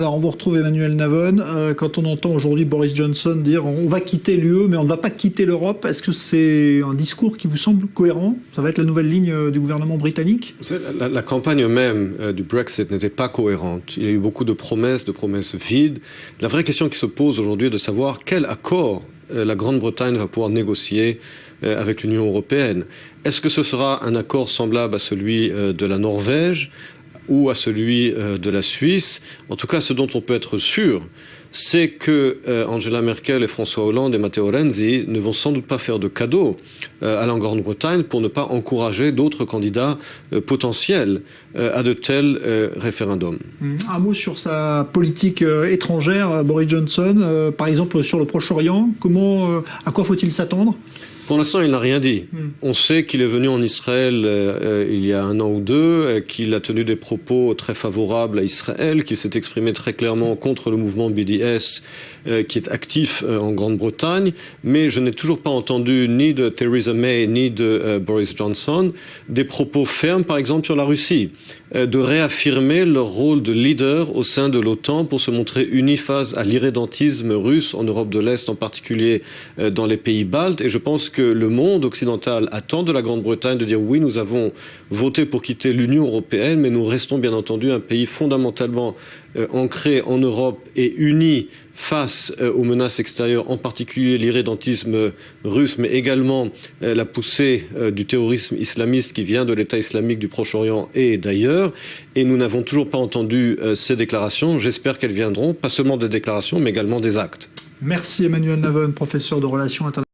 Alors on vous retrouve Emmanuel Navon. Quand on entend aujourd'hui Boris Johnson dire on va quitter l'UE mais on ne va pas quitter l'Europe, est-ce que c'est un discours qui vous semble cohérent? Ça va être la nouvelle ligne du gouvernement britannique? La campagne même du Brexit n'était pas cohérente. Il y a eu beaucoup de promesses vides. La vraie question qui se pose aujourd'hui est de savoir quel accord la Grande-Bretagne va pouvoir négocier avec l'Union européenne. Est-ce que ce sera un accord semblable à celui de la Norvège ou à celui de la Suisse? En tout cas, ce dont on peut être sûr, c'est que Angela Merkel et François Hollande et Matteo Renzi ne vont sans doute pas faire de cadeaux à la Grande-Bretagne pour ne pas encourager d'autres candidats potentiels à de tels référendums. Un mot sur sa politique étrangère, Boris Johnson, par exemple sur le Proche-Orient. À quoi faut-il s'attendre? Pour l'instant, il n'a rien dit. On sait qu'il est venu en Israël il y a 1 an ou 2, qu'il a tenu des propos très favorables à Israël, qu'il s'est exprimé très clairement contre le mouvement BDS qui est actif en Grande-Bretagne. Mais je n'ai toujours pas entendu ni de Theresa May ni de Boris Johnson des propos fermes, par exemple, sur la Russie, de réaffirmer leur rôle de leader au sein de l'OTAN pour se montrer unis face à l'irrédentisme russe en Europe de l'Est, en particulier dans les pays baltes. Et je pense que le monde occidental attend de la Grande-Bretagne de dire oui, nous avons voté pour quitter l'Union européenne, mais nous restons bien entendu un pays fondamentalement ancré en Europe et uni face aux menaces extérieures, en particulier l'irrédentisme russe, mais également la poussée du terrorisme islamiste qui vient de l'État islamique du Proche-Orient et d'ailleurs. Et nous n'avons toujours pas entendu ces déclarations. J'espère qu'elles viendront, pas seulement des déclarations, mais également des actes. Merci Emmanuel Navon, professeur de relations internationales.